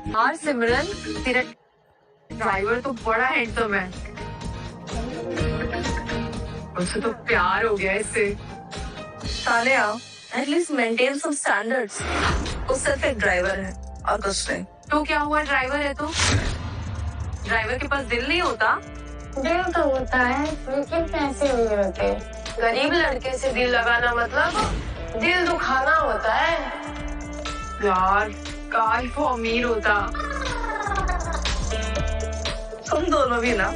यार सिमरन, तेरा ड्राइवर तो बड़ा हैंडसम है। मुझे तो प्यार हो गया इससे। Tania, at least maintain some standards. वो सिर्फ एक ड्राइवर है और कुछ नहीं। तो क्या हुआ, ड्राइवर है तो? ड्राइवर के पास दिल नहीं होता? दिल तो होता है लेकिन पैसे नहीं होते। गरीब लड़के से दिल लगाना मतलब दिल दुखाना होता है। यार काश वो अमीर होता। तुम दोनों भी ना।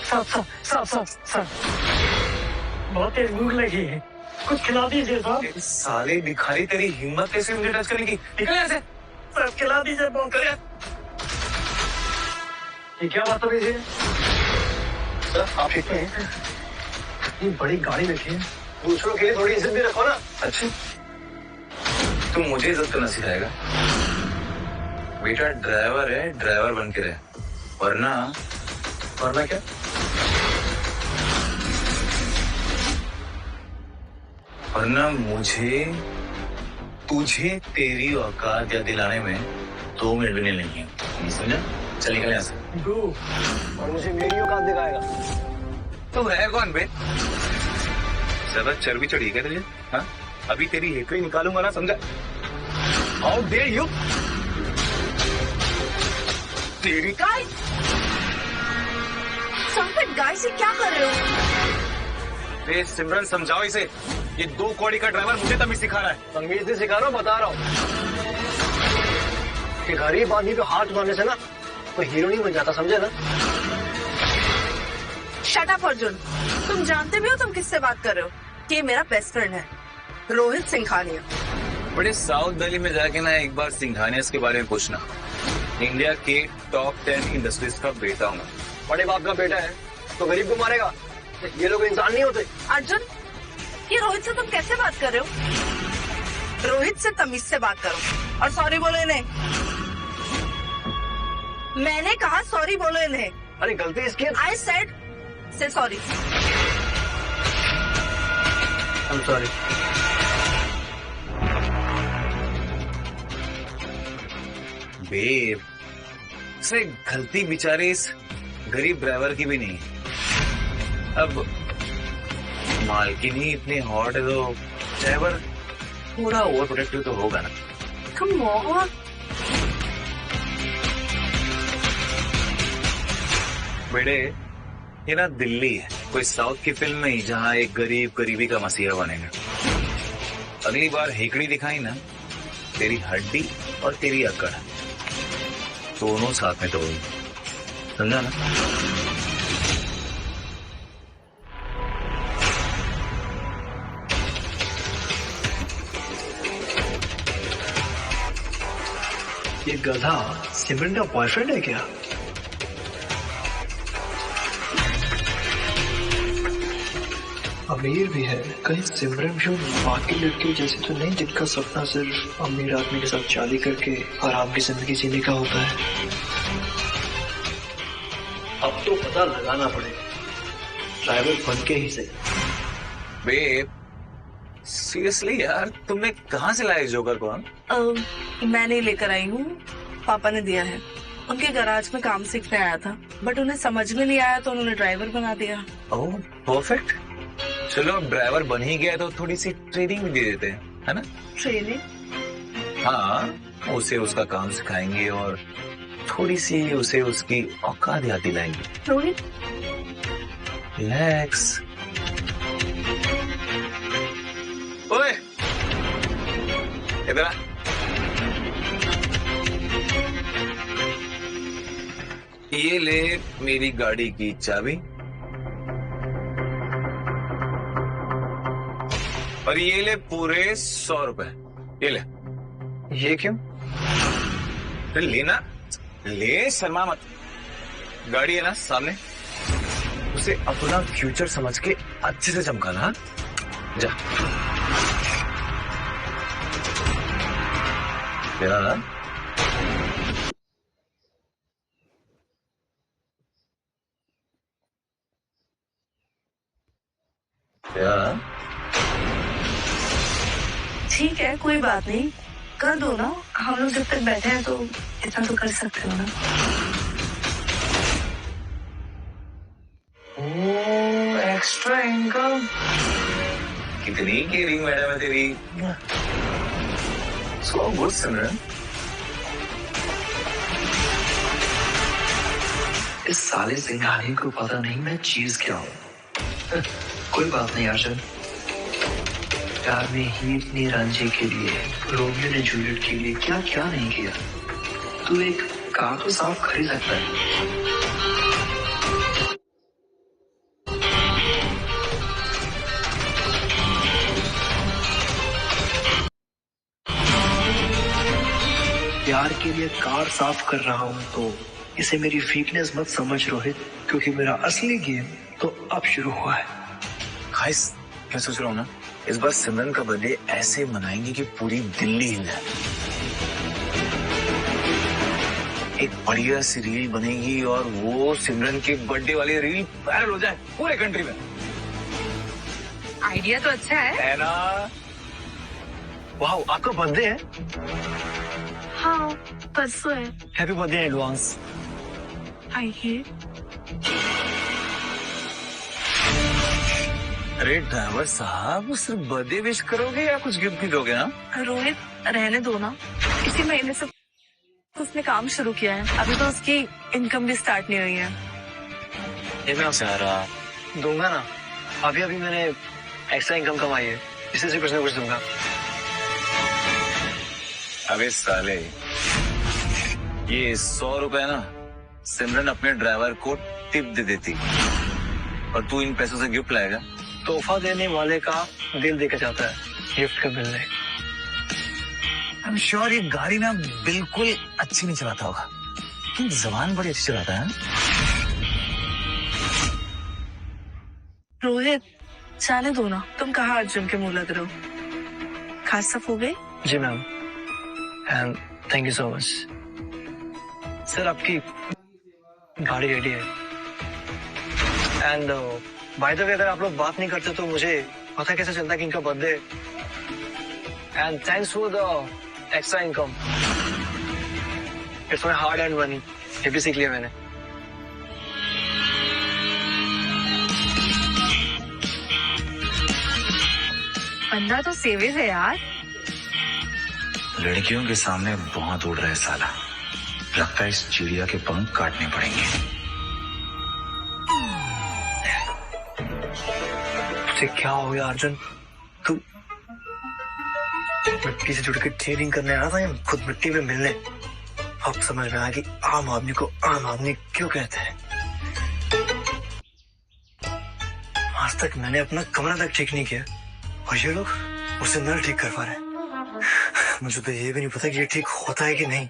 सब बहुत तेज भूख लगी है, कुछ खिला दीजिए साहब। साले भिखारी, तेरी हिम्मत कैसे मुझे टच करने की? निकल यहाँ से। सब खिला दीजिए बहुत। ये क्या बात है? सर आप ठीक है? ये बड़ी गाड़ी रखी है, दूसरों के लिए थोड़ी इज्जत भी रखो ना। अच्छा तुम मुझे इज्जत करना सिखाएगा? बेटा ड्राइवर है, ड्राइवर बन के रहे, वरना वरना क्या? वरना मुझे तुझे तेरी औकात याद दिलाने में 2 मिनट भी नहीं लगेंगे, समझा? चल निकल यहाँ से। और मुझे मेरी औकात दिखाएगा। तुम है कौन बे? ज्यादा चर्बी चढ़ी क्या तुझे? हाँ अभी तेरी हेकड़ी निकालूंगा ना, समझा? How dare you! तेरी गाइस, संकट गाइस से क्या कर रहे हो? बे सिमरन समझाओ इसे, ये 2 कौड़ी का ड्राइवर मुझे तमीज सिखा रहा है। तमीज नहीं सिखा रहा हूँ, बता रहा हूँ कि गरीब आदमी पे हाथ मारने से ना कोई हीरो नहीं बन जाता, समझे ना? शट अप अर्जुन, तुम जानते भी हो तुम किससे बात कर रहे हो? कि ये मेरा बेस्ट फ्रेंड है, रोहित सिंघानिया। बड़े साउथ दिल्ली में जाके ना एक बार सिंघानिया के बारे में पूछना। इंडिया के टॉप 10 इंडस्ट्रीज का बेटा हूँ। बड़े बाप का बेटा है तो गरीब को मारेगा? ये लोग इंसान नहीं होते। अर्जुन, ये रोहित से तुम कैसे बात कर रहे हो? रोहित से तमीज से बात करो और सॉरी बोलो इन्हें। मैंने कहा सॉरी बोलो इन्हें। अरे गलती इसकी। आई सेड से सॉरी। I'm sorry. बेब, से गलती बेचारे इस गरीब ड्राइवर की भी नहीं। अब मालकिन ही इतनी हॉट है तो ड्राइवर थोड़ा ओवर प्रोटेक्टिव तो होगा ना। Come on. बेटे ये ना दिल्ली है, कोई साउथ की फिल्म नहीं जहाँ एक गरीब गरीबी का मसीहा बनेगा। अगली बार हेकड़ी दिखाई ना, तेरी हड्डी और तेरी अकड़ दोनों साथ में तोड़ूंगी, समझा ना? ये गधा सिमरन का बॉयफ्रेंड है क्या? अमीर भी है, कहीं सिमरन भी बाकी लड़के जैसे तो नहीं जिनका सपना सिर्फ अमीर आदमी के साथ शादी करके आराम की जिंदगी जीने का होता है। अब तो पता लगाना पड़ेगा, ड्राइवर बन के ही सही। बेब सीरियसली यार, तुमने कहाँ से लाया जोकर को? मैं नहीं लेकर आई हूँ, पापा ने दिया है। उनके गैराज में काम सीखने आया था, बट उन्हें समझ में नहीं आया तो उन्होंने ड्राइवर बना दिया। ओह परफेक्ट। चलो अब ड्राइवर बन ही गया तो थोड़ी सी ट्रेनिंग भी दे देते हैं, है ना? ट्रेनिंग? हाँ, उसे उसका काम सिखाएंगे और थोड़ी सी उसे उसकी औकात याद दिलाएंगे। रोहित रिलैक्स। ओए इधर आ। ये ले मेरी गाड़ी की चाबी और ये ले पूरे 100 रुपए। ये ले। ये क्यों? तो लेना, ले, शर्मा मत। गाड़ी है ना सामने, उसे अपना फ्यूचर समझ के अच्छे से चमकाना। हाँ? जा तेरा ना क्या? ठीक है, कोई बात नहीं, कर दो ना। हम लोग जब तक बैठे हैं तो इतना तो कर सकते हो ना। एक्स्ट्रा इनकम कितनी केयरिंग मैडम है तेरी। सो गुड सिमरन। इस साले सिंघानिया को पता नहीं मैं चीज क्या हूँ। कोई बात नहीं अर्जुन, प्यार में हीर ने रांझे के लिए, रोमियो ने जूलियट के लिए क्या क्या नहीं किया। तू एक कार तो साफ कर ही सकता है। प्यार के लिए कार साफ कर रहा हूं तो इसे मेरी वीकनेस मत समझ रोहित, क्योंकि मेरा असली गेम तो अब शुरू हुआ है। गाइस मैं सोच रहा हूँ ना, इस बार सिमरन का बर्थडे ऐसे मनाएंगे कि पूरी दिल्ली हिल जाए। एक बढ़िया सी रील बनेगी और वो सिमरन के बर्थडे वाली रील वायरल हो जाए पूरे कंट्री में। आइडिया तो अच्छा है ना? वाह, आपका बर्थडे है? हाँ, परसों है। Happy birthday advance. आइए। अरे ड्राइवर साहब, सिर्फ बर्थडे विश करोगे या कुछ गिफ्ट भी दोगे? ना रोहित, रहने दो ना। इसी महीने से उसने काम शुरू किया है, अभी तो उसकी इनकम भी स्टार्ट नहीं हुई है। ये मैं आपसे आ रहा दूंगा ना, अभी मैंने एक्स्ट्रा इनकम कमाई है, इसी से कुछ ना कुछ दूंगा। अबे साले, ये 100 रुपए ना सिमरन अपने ड्राइवर को टिप दे देती और तू इन पैसों से गिफ्ट लाएगा। तोहफा देने वाले का दिल देकर जाता है, गिफ्ट का बिल नहीं। आई एम श्योर ये गाड़ी ना बिल्कुल अच्छी नहीं चलाता होगा, लेकिन जबान बड़ी अच्छी चलाता है। रोहित, जाने दो ना। तुम कहाँ अर्जुन के मुंह लग रहे हो? खास सफ हो गई? जी ma'am, and thank you so much. Sir, आपकी गाड़ी रेडी है। एंड बाय द वे, अगर आप लोग बात नहीं करते तो मुझे पता कैसे चलता कि इनका birthday. And thanks for the extra income, it's my hard and money. ये भी सीख लिया मैंने। बंदा तो सेविज है यार। लड़कियों के सामने बहुत उड़ रहा है साला, लगता है इस चिड़िया के पंख काटने पड़ेंगे। तुझे क्या हो गया अर्जुन? तू मिट्टी से जुड़ के ट्रेनिंग करने आ रहा था या खुद मिट्टी में मिलने? अब समझ में आया कि आम आदमी को आम आदमी क्यों कहते हैं। आज तक मैंने अपना कमरा तक ठीक नहीं किया और ये लोग उसे नल ठीक कर पा रहे हैं। मुझे तो ये भी नहीं पता कि ये ठीक होता है कि नहीं।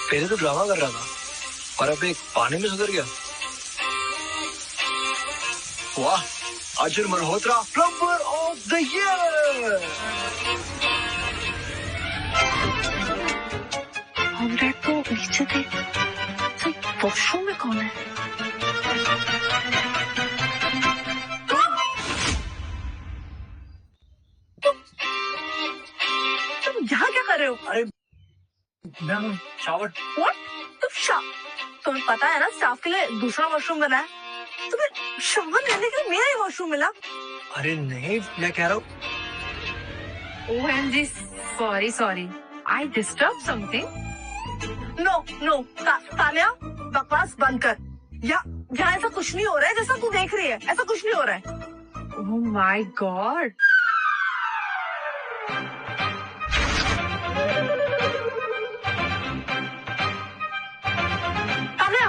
पहले तो ड्रामा कर रहा था और अब एक पानी में सुधर गया। वाह, Arjun Malhotra plumber of the year. तो नीचे थे, वॉशरूम में कौन है? तुम यहाँ क्या कर रहे हो? अरे मैम, शावर। What? तुम्हें पता है ना स्टाफ के लिए दूसरा वॉशरूम बना है। तुम्हें शावर लेने के लिए मेरा ही वॉशरूम मिला। अरे नहीं, मैं कह रहा हूँ। OMG, sorry, I disturb something? No, Tania, बकवास बंद कर। यहाँ ऐसा कुछ नहीं हो रहा है जैसा तू देख रही है। ऐसा कुछ नहीं हो रहा है। Oh my God. तानिया,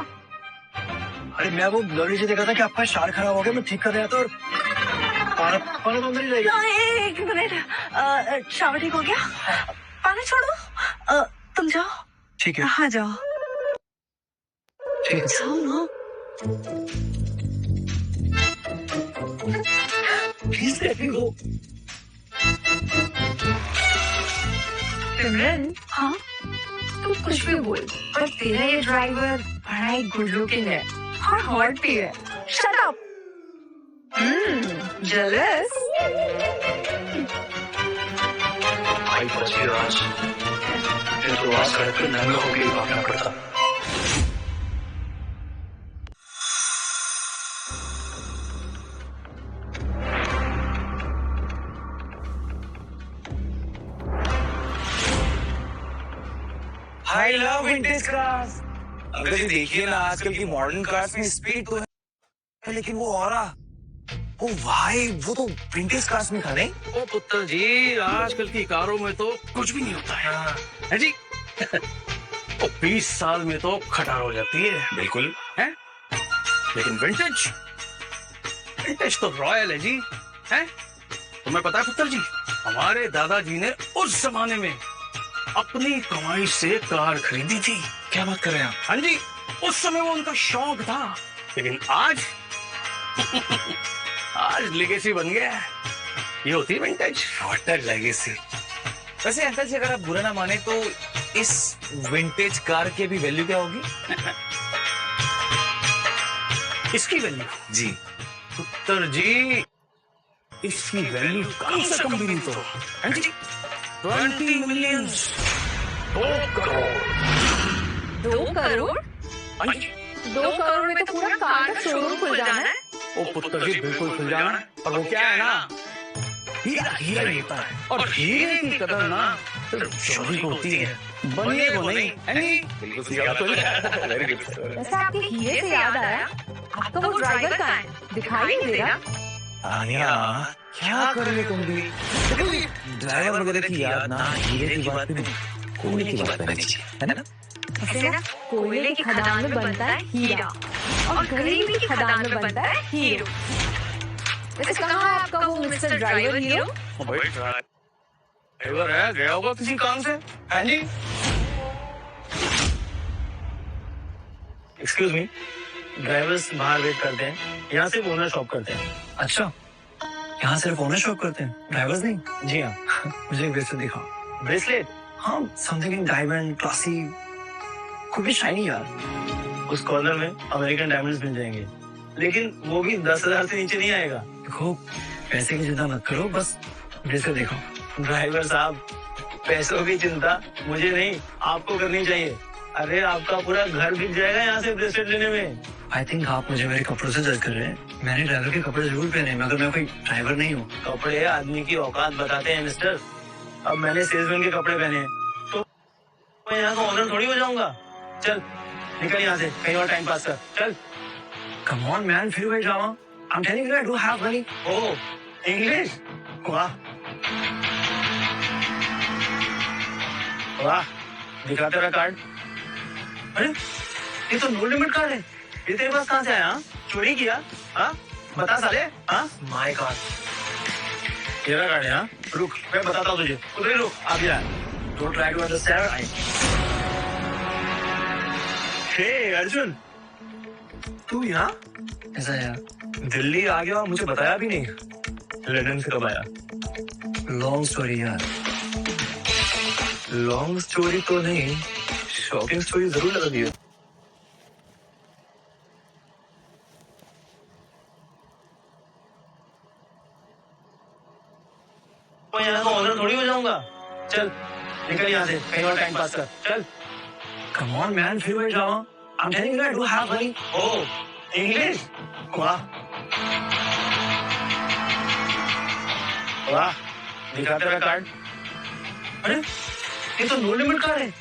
अरे मैं वो लॉरी से देखा था कि आपका शार खराब हो गया, मैं ठीक कर रहा था और पानी तो अंदर ही रहेगा। एक मिनट, शावर ठीक हो गया? पानी छोड़ो, तुम जाओ। ठीक है, हाँ जाओ। ठीक है। जाओ ना। प्लीज लेट मी गो। सिमरन, हाँ तू कुछ भी बोल, पर तेरा ये ड्राइवर बड़ा ही गुड लुकिंग है और हॉट भी है। Shut up. जेलस। भाई बच गया आज, फिर तो आज सड़क पे नंगा होके ही भागना पड़ता। I love vintage cars. Uncle जी देखिए ना, आजकल की मॉडर्न कार्स में स्पीड तो है लेकिन वो ऑरा, ओ भाई वो तो विंटेज कार्स में था नहीं? ओ पुत्र जी, आजकल की कारों में तो कुछ भी नहीं होता है जी। ओ 20 साल में तो खटार हो जाती है। बिल्कुल है, लेकिन विंटेज विंटेज तो रॉयल है जी। है, तुम्हें पता है पुत्र जी, हमारे दादाजी ने उस जमाने में अपनी कमाई से कार खरीदी थी। क्या बात कर रहे हैं आप? हाँ जी, उस समय वो उनका शौक था, लेकिन आज आज लेगेसी बन गया है। ये होती है विंटेज। Water legacy. वैसे अंकल जी अगर आप बुरा ना माने तो इस विंटेज कार की भी वैल्यू क्या होगी? इसकी वैल्यू जी पुत्र जी, इसकी वैल्यू कम से कम भी नहीं तो हाँ जी 20 मिलियन, 2 करोड़। 2 करोड़? हाँ जी, 2 करोड़ में तो पूरा कार का शोरूम खुल जाना है। ओ पुत्र जी बिल्कुल खुल जाना है, पर वो क्या है ना, हीरा हीरा ही होता है, और हीरे की कदर ना सिर्फ चोरी को होती है, बनने को नहीं। है नहीं? बिल्कुल सही बात है। Very good. वैसे आपके हीरे से याद आया, आपका वो ड्राइवर कहाँ है? दिखाई नहीं दे रहा। आनिया क्या कर रहे तुम भी? ड्राइवर वगैरह की याद ना, हीरे की बात नहीं, कोयले की बात करनी चाहिए, है ना? ऐसे ना कोयले की खदान में बनता है हीरा और गरीबी की खदान में बनता है हीरो। वैसे कहाँ है आपका वो मिस्टर ड्राइवर हीरो? भाई ड्राइवर है, गया होगा किसी काम से। हाँ जी, एक्सक्यूज मी, ड्राइवर्स बाहर वेट करते हैं, यहाँ सिर्फ ओनर शॉप करते हैं। अच्छा, यहाँ सिर्फ ओनर शॉप करते हैं, ड्राइवर्स नहीं? जी हाँ। मुझे ब्रेसलेट दिखाओ। ब्रेसलेट? हाँ, समथिंग इन डायमंड, क्लासी, कुछ भी शाइनी यार। उस कॉर्नर में अमेरिकन डायमंड्स मिल जाएंगे, लेकिन वो भी 10,000 से नीचे नहीं आएगा। देखो, पैसे की चिंता मत करो, बस ब्रेसलेट दिखाओ। ड्राइवर साहब, पैसों की चिंता मुझे नहीं, आपको करनी चाहिए। अरे आपका पूरा घर बिक जाएगा यहाँ से ब्रेसलेट लेने में। आई थिंक आप मुझे मेरे कपड़ों से जज कर रहे हैं। मैंने ड्राइवर के कपड़े जरूर पहने हैं, मगर मैं कोई ड्राइवर नहीं हूँ। कपड़े आदमी की औकात बताते हैं मिस्टर। अब मैंने सेल्समैन के कपड़े पहने हैं तो मैं यहाँ का ओनर थोड़ी हो जाऊंगा। चल निकल यहाँ से, कहीं और टाइम पास कर। चल। कम ऑन मैन, फिर वही drama. I am telling you I do have money. Oh English, वाह वाह, दिखा तेरा कार्ड। अरे ये तो नो लिमिट कार्ड है, ये तेरे पास कहाँ से आया? चोरी किया? हाँ बता साले। हाँ माय गॉड, तेरा कार्ड है? हाँ रुक, मैं बताता हूँ तुझे, उधर ही रुक। आ गया। Don't try to understand. Hey Arjun, तू यहाँ? ऐसा यार, दिल्ली आ गया और मुझे बताया भी नहीं। लंदन से कब आया? लॉन्ग स्टोरी यार। लॉन्ग स्टोरी तो नहीं, शॉकिंग स्टोरी जरूर लगा दी है। मैं यहाँ का ओनर थोड़ी हो जाऊंगा। चल निकल यहाँ से, कहीं और टाइम पास कर। चल। कम ऑन मैन, फिर वही drama. I am telling you I do have money. Oh English, वाह वाह, दिखा तेरा कार्ड। अरे ये तो नो लिमिट कार्ड है।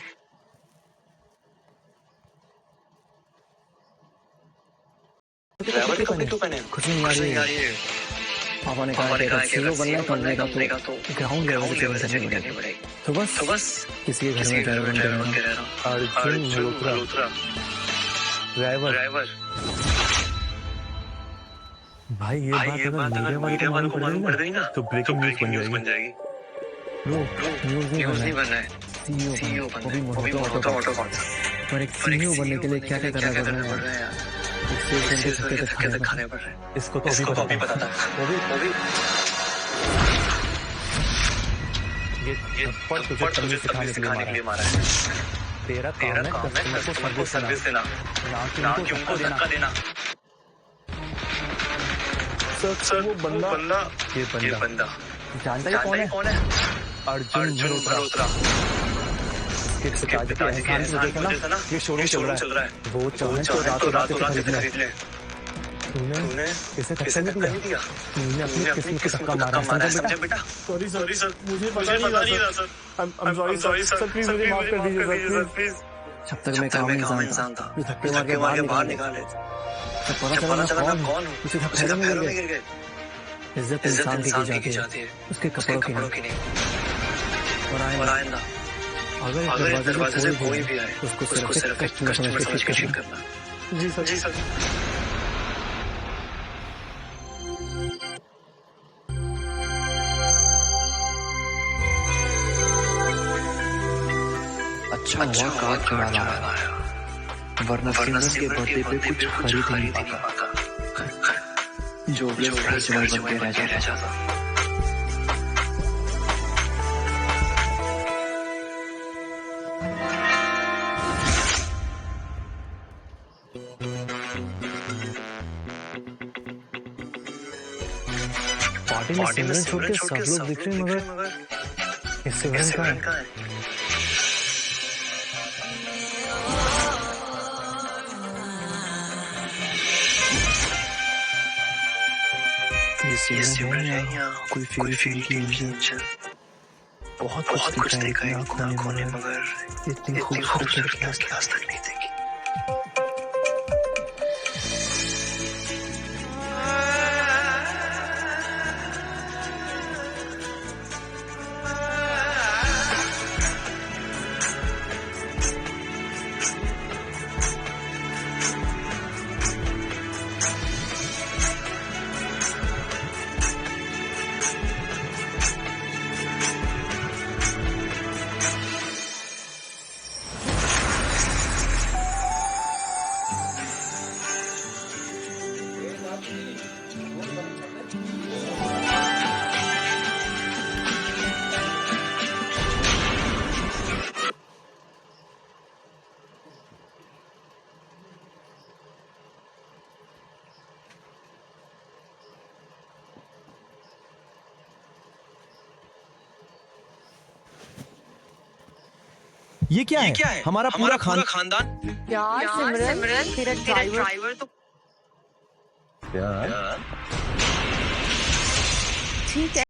ड्राइवर के कपड़े क्यों पहने? कुछ नहीं यार, ये पापा ने कहा कि सीईओ बनना का तो ग्राउंड लेवल से केवल चलने पड़ेगा। तो बस किसी के घर में ड्राइवर बन के रहना। अर्जुन मल्होत्रा, ड्राइवर। भाई ये बात अगर मीडिया वालों को मालूम पड़ गई ना तो ब्रेकिंग न्यूज़ बन जाएगी। न्यूज़ नहीं बन रहा है, सीईओ बनना है, ऑटो पर एक सीईओ बनने के लिए क्या क्या करना पड़ रहा है यार? धक्के तक खाने पड़ रहे हैं। इसको तो अभी पता था। वो भी ये थप्पड़ तुझे तमीज सिखाने के लिए मारा है। तेरा काम है कस्टमर को सर्विस देना, ना कि उनको धक्का देना। सर वो बंदा ये बंदा जानता ही कौन है? अर्जुन मल्होत्रा। इसके पिताजी के एहसान से देखा ना, ये शोरूम चल रहा है। वो चाहे तो रातों रात खरीद ले। तूने इसे धक्का नहीं दिया, तूने अपनी किस्मत को धक्का मारा, समझा बेटा? सॉरी सर, मुझे पता नहीं था sir. I'm sorry sir, please मुझे माफ कर दीजिए सर, प्लीज। जब तक मैं काम इंसान था, ये धक्के मार के बाहर निकाले। जब पता चला मैं कौन हूँ, उसे पैरों में गिर गए। इज्जत इंसान की जाती है, उसके कपड़ों की नहीं। और आइंदा अगर दरवाजे से कोई भी आए, उसको सिर्फ कस्टमर समझ के कोशिश करना। जी सर। अच्छा हुआ कार चुराना आया, वरना सिमरन के बर्थडे पे कुछ खरीद नहीं पाता। जो भी बन के रह जाता। पार्टी में सिमरन छोड़ के सब लोग दिख रहे, मगर इस सिमरन का है। ये सिमरन है या कोई फील की इंजन। बहुत कुछ देखा है आँखों ने, मगर इतनी खूबसूरत लड़की आज तक नहीं देखी। ये क्या है? हमारा पूरा खानदान। यार सिमरन तेरा ड्राइवर तो क्या? ठीक है।